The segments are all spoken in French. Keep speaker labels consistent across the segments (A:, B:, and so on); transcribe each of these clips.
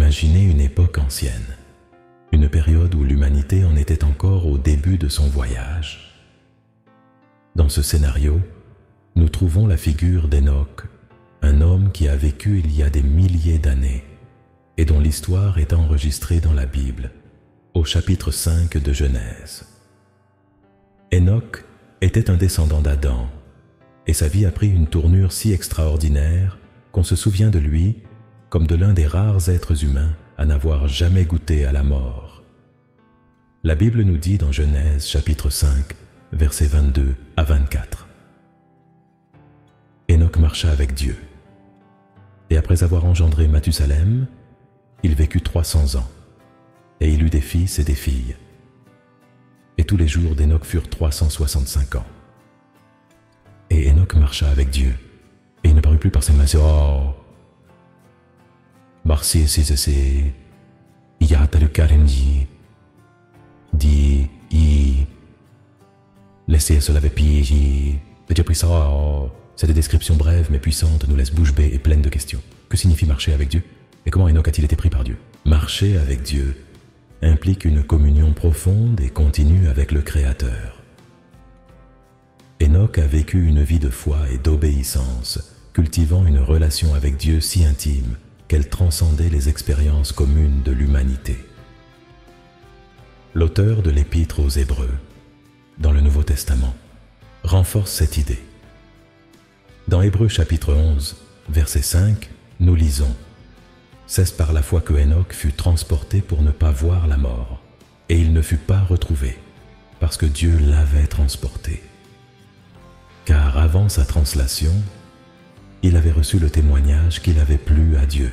A: imaginer une époque ancienne, une période où l'humanité en était encore au début de son voyage. Dans ce scénario, nous trouvons la figure d'Hénoch, un homme qui a vécu il y a des milliers d'années et dont l'histoire est enregistrée dans la Bible, au chapitre 5 de Genèse. Hénoch était un descendant d'Adam, et sa vie a pris une tournure si extraordinaire qu'on se souvient de lui comme de l'un des rares êtres humains à n'avoir jamais goûté à la mort. La Bible nous dit dans Genèse chapitre 5, versets 22 à 24. Hénoch marcha avec Dieu, et après avoir engendré Mathusalem, il vécut 300 ans, et il eut des fils et des filles. Et tous les jours d'Hénoch furent 365 ans. Et Hénoch marcha avec Dieu, et il ne parut plus par ses mains. Oh, Marci c'est Yatalukarenji, dit I, laissez cela avec Piji, déjà pris ça. Cette description brève mais puissante nous laisse bouche bée et pleine de questions. Que signifie marcher avec Dieu? Et comment Hénoch a-t-il été pris par Dieu? Marcher avec Dieu implique une communion profonde et continue avec le Créateur. Hénoch a vécu une vie de foi et d'obéissance, cultivant une relation avec Dieu si intime qu'elle transcendait les expériences communes de l'humanité. L'auteur de l'Épître aux Hébreux, dans le Nouveau Testament, renforce cette idée. Dans Hébreux chapitre 11, verset 5, nous lisons « C'est par la foi que Hénoch fut transporté pour ne pas voir la mort, et il ne fut pas retrouvé, parce que Dieu l'avait transporté. Car avant sa translation, il avait reçu le témoignage qu'il avait plu à Dieu.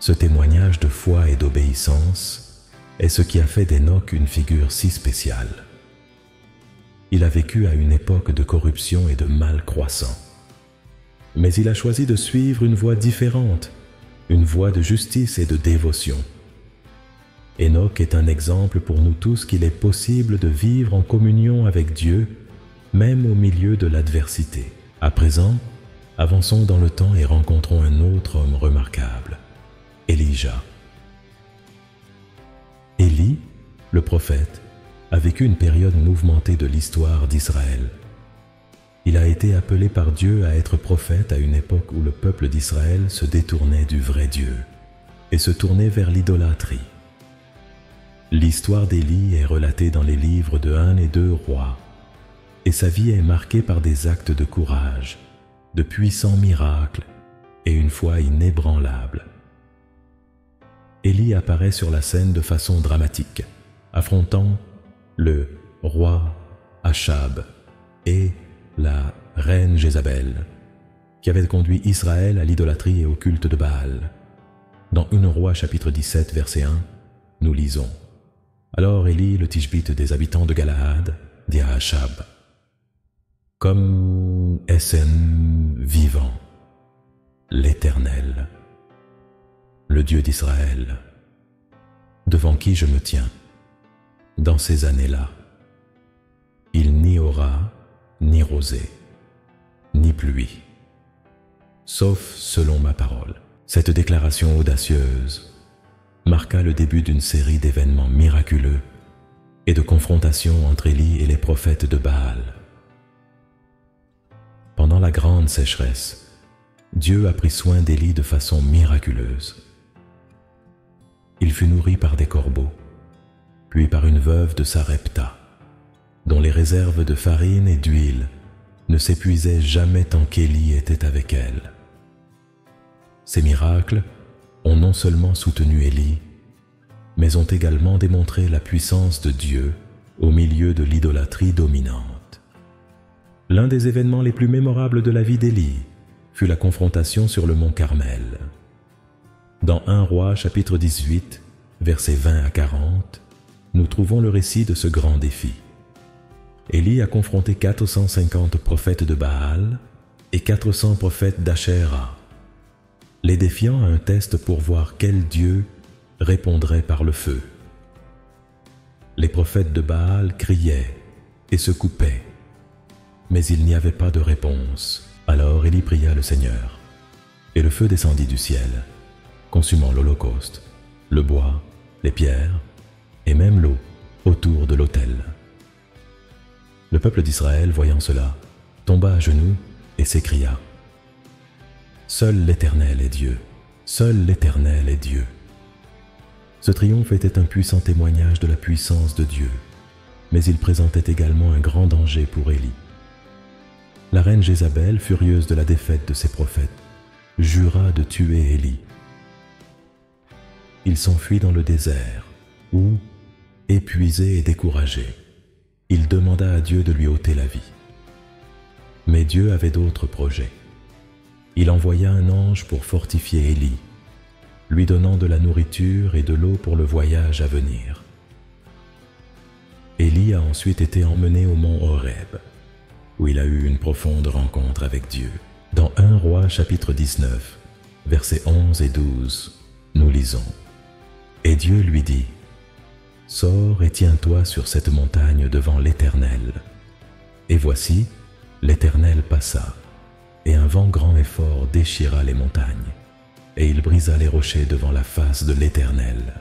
A: Ce témoignage de foi et d'obéissance est ce qui a fait d'Hénoch une figure si spéciale. Il a vécu à une époque de corruption et de mal croissant. Mais il a choisi de suivre une voie différente, une voie de justice et de dévotion. Hénoch est un exemple pour nous tous qu'il est possible de vivre en communion avec Dieu, même au milieu de l'adversité. À présent, avançons dans le temps et rencontrons un autre homme remarquable, Élijah. Élie, le prophète, a vécu une période mouvementée de l'histoire d'Israël. Il a été appelé par Dieu à être prophète à une époque où le peuple d'Israël se détournait du vrai Dieu et se tournait vers l'idolâtrie. L'histoire d'Élie est relatée dans les livres de 1 et 2 rois, et sa vie est marquée par des actes de courage, de puissants miracles et une foi inébranlable. Élie apparaît sur la scène de façon dramatique, affrontant le roi Achab et la reine Jézabel, qui avait conduit Israël à l'idolâtrie et au culte de Baal. Dans 1 Roi chapitre 17 verset 1, nous lisons « Alors Élie, le Tishbite des habitants de Galaad, dit à Achab, « Comme est-ce vivant, l'Éternel, le Dieu d'Israël, devant qui je me tiens, dans ces années-là, il n'y aura ni rosée, ni pluie, sauf selon ma parole. » Cette déclaration audacieuse marqua le début d'une série d'événements miraculeux et de confrontations entre Élie et les prophètes de Baal. Pendant la grande sécheresse, Dieu a pris soin d'Élie de façon miraculeuse. Il fut nourri par des corbeaux, puis par une veuve de Sarepta, dont les réserves de farine et d'huile ne s'épuisaient jamais tant qu'Élie était avec elle. Ces miracles ont non seulement soutenu Élie, mais ont également démontré la puissance de Dieu au milieu de l'idolâtrie dominante. L'un des événements les plus mémorables de la vie d'Élie fut la confrontation sur le mont Carmel. Dans 1 Roi chapitre 18, versets 20 à 40, nous trouvons le récit de ce grand défi. Élie a confronté 450 prophètes de Baal et 400 prophètes d'Ashéra, les défiant à un test pour voir quel Dieu répondrait par le feu. Les prophètes de Baal criaient et se coupaient, mais il n'y avait pas de réponse. Alors Élie pria le Seigneur, et le feu descendit du ciel, consumant l'holocauste, le bois, les pierres et même l'eau autour de l'autel. Le peuple d'Israël, voyant cela, tomba à genoux et s'écria : « Seul l'Éternel est Dieu, seul l'Éternel est Dieu. » Ce triomphe était un puissant témoignage de la puissance de Dieu, mais il présentait également un grand danger pour Élie. La reine Jézabel, furieuse de la défaite de ses prophètes, jura de tuer Élie. Il s'enfuit dans le désert, où, épuisé et découragé, il demanda à Dieu de lui ôter la vie. Mais Dieu avait d'autres projets. Il envoya un ange pour fortifier Élie, lui donnant de la nourriture et de l'eau pour le voyage à venir. Élie a ensuite été emmené au mont Horeb, où il a eu une profonde rencontre avec Dieu. Dans 1 Roi chapitre 19, versets 11 et 12, nous lisons : « Et Dieu lui dit : Sors et tiens-toi sur cette montagne devant l'Éternel. Et voici, l'Éternel passa, et un vent grand et fort déchira les montagnes, et il brisa les rochers devant la face de l'Éternel.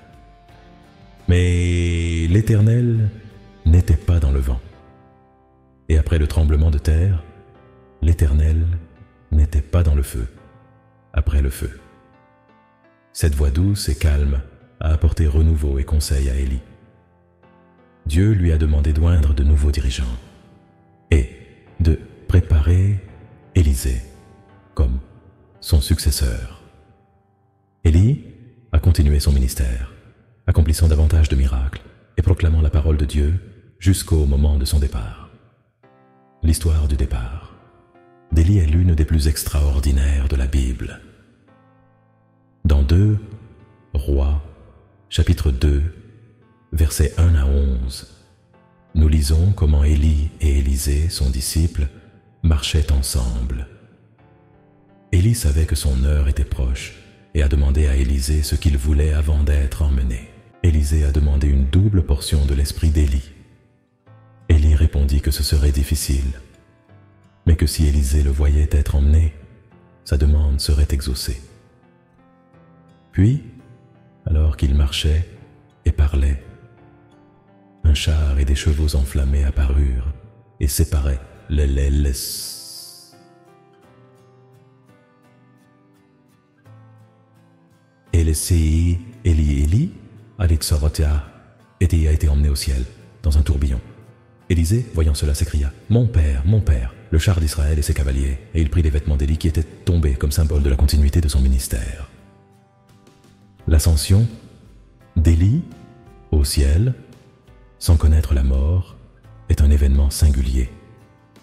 A: Mais l'Éternel n'était pas dans le vent. Et après le tremblement de terre, l'Éternel n'était pas dans le feu, après le feu. » Cette voix douce et calme a apporté renouveau et conseil à Élie. Dieu lui a demandé d'oindre de nouveaux dirigeants et de préparer Élisée comme son successeur. Élie a continué son ministère, accomplissant davantage de miracles et proclamant la parole de Dieu jusqu'au moment de son départ. L'histoire du départ d'Élie est l'une des plus extraordinaires de la Bible. Dans 2 Rois, chapitre 2, versets 1 à 11, nous lisons comment Élie et Élisée, son disciple, marchaient ensemble. Élie savait que son heure était proche et a demandé à Élisée ce qu'il voulait avant d'être emmené. Élisée a demandé une double portion de l'esprit d'Élie. Élie répondit que ce serait difficile, mais que si Élisée le voyait être emmené, sa demande serait exaucée. Puis, alors qu'il marchait et parlait, un char et des chevaux enflammés apparurent et séparaient les Et le Sei Élie Alixorotia a été emmené au ciel dans un tourbillon. Élisée, voyant cela, s'écria : mon père, le char d'Israël et ses cavaliers. » Et il prit les vêtements d'Élie qui étaient tombés comme symbole de la continuité de son ministère. L'ascension d'Élie au ciel, sans connaître la mort, est un événement singulier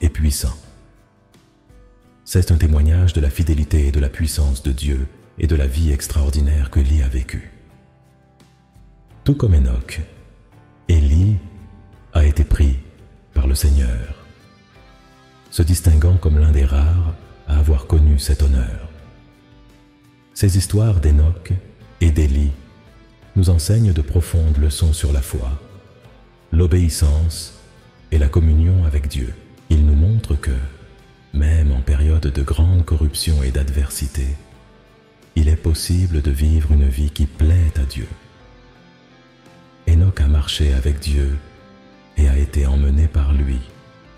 A: et puissant. C'est un témoignage de la fidélité et de la puissance de Dieu et de la vie extraordinaire que Élie a vécue. Tout comme Enoch, Élie a été pris par le Seigneur, se distinguant comme l'un des rares à avoir connu cet honneur. Ces histoires d'Enoch et d'Élie nous enseignent de profondes leçons sur la foi, l'obéissance et la communion avec Dieu. Ils nous montrent que, même en période de grande corruption et d'adversité, il est possible de vivre une vie qui plaît à Dieu. Enoch a marché avec Dieu et a été emmené par lui,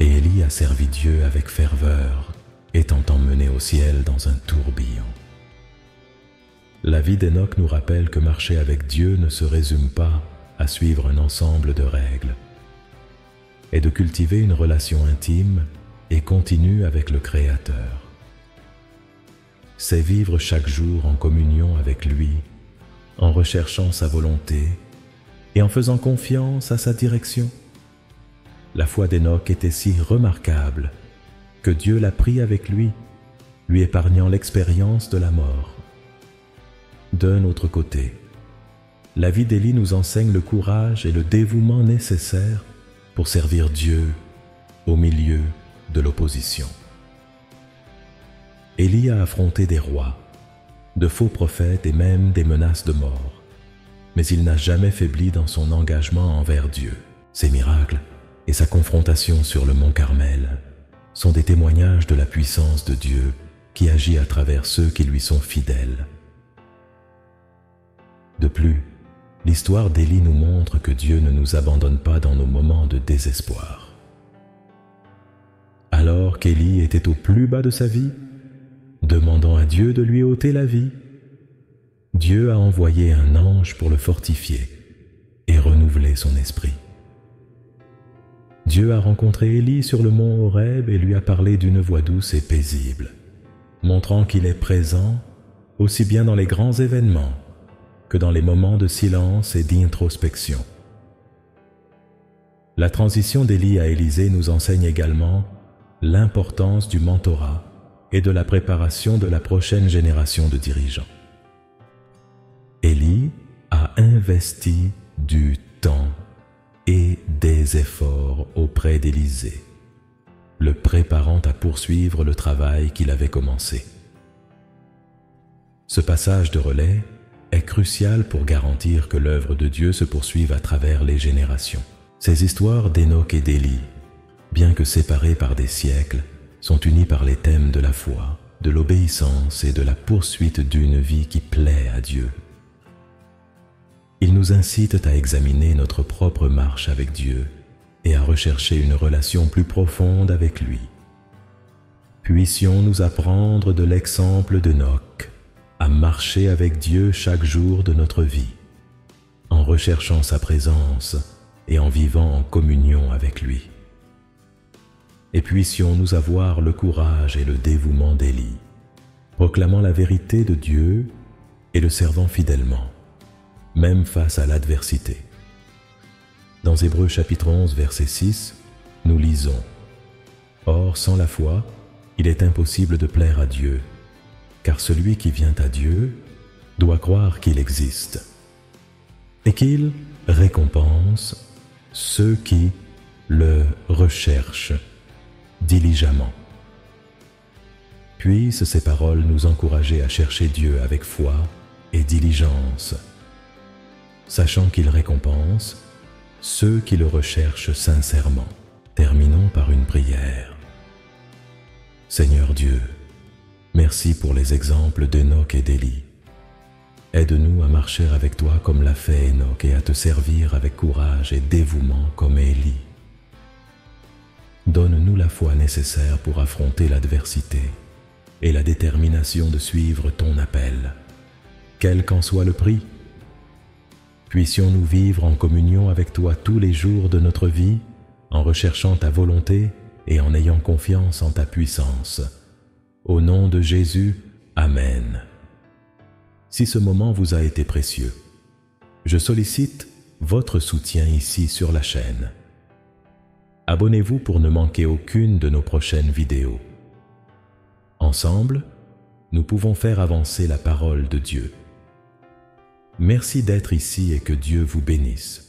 A: et Élie a servi Dieu avec ferveur, étant emmené au ciel dans un tourbillon. La vie d'Enoch nous rappelle que marcher avec Dieu ne se résume pas à suivre un ensemble de règles, et de cultiver une relation intime et continue avec le Créateur. C'est vivre chaque jour en communion avec lui, en recherchant sa volonté et en faisant confiance à sa direction. La foi d'Enoch était si remarquable que Dieu l'a pris avec lui épargnant l'expérience de la mort. D'un autre côté, la vie d'Élie nous enseigne le courage et le dévouement nécessaires pour servir Dieu au milieu de l'opposition. Élie a affronté des rois, de faux prophètes et même des menaces de mort, mais il n'a jamais faibli dans son engagement envers Dieu. Ses miracles et sa confrontation sur le mont Carmel sont des témoignages de la puissance de Dieu qui agit à travers ceux qui lui sont fidèles. De plus, l'histoire d'Élie nous montre que Dieu ne nous abandonne pas dans nos moments de désespoir. Alors qu'Élie était au plus bas de sa vie, demandant à Dieu de lui ôter la vie, Dieu a envoyé un ange pour le fortifier et renouveler son esprit. Dieu a rencontré Élie sur le mont Horeb et lui a parlé d'une voix douce et paisible, montrant qu'il est présent aussi bien dans les grands événements que dans les moments de silence et d'introspection. La transition d'Élie à Élisée nous enseigne également l'importance du mentorat et de la préparation de la prochaine génération de dirigeants. Élie a investi du temps et des efforts auprès d'Élisée, le préparant à poursuivre le travail qu'il avait commencé. Ce passage de relais est crucial pour garantir que l'œuvre de Dieu se poursuive à travers les générations. Ces histoires d'Hénoch et d'Élie, bien que séparées par des siècles, sont unies par les thèmes de la foi, de l'obéissance et de la poursuite d'une vie qui plaît à Dieu. Ils nous incitent à examiner notre propre marche avec Dieu et à rechercher une relation plus profonde avec lui. Puissions-nous apprendre de l'exemple d'Hénoch à marcher avec Dieu chaque jour de notre vie, en recherchant sa présence et en vivant en communion avec lui. Et puissions-nous avoir le courage et le dévouement d'Élie, proclamant la vérité de Dieu et le servant fidèlement, même face à l'adversité. Dans Hébreux chapitre 11, verset 6, nous lisons « Or, sans la foi, il est impossible de plaire à Dieu, car celui qui vient à Dieu doit croire qu'il existe, et qu'il récompense ceux qui le recherchent diligemment. » Puissent ces paroles nous encourager à chercher Dieu avec foi et diligence, sachant qu'il récompense ceux qui le recherchent sincèrement. Terminons par une prière. Seigneur Dieu, merci pour les exemples d'Hénoch et d'Élie. Aide-nous à marcher avec toi comme l'a fait Hénoch et à te servir avec courage et dévouement comme Élie. Donne-nous la foi nécessaire pour affronter l'adversité et la détermination de suivre ton appel, quel qu'en soit le prix. Puissions-nous vivre en communion avec toi tous les jours de notre vie, en recherchant ta volonté et en ayant confiance en ta puissance. Au nom de Jésus, Amen. Si ce moment vous a été précieux, je sollicite votre soutien ici sur la chaîne. Abonnez-vous pour ne manquer aucune de nos prochaines vidéos. Ensemble, nous pouvons faire avancer la parole de Dieu. Merci d'être ici et que Dieu vous bénisse.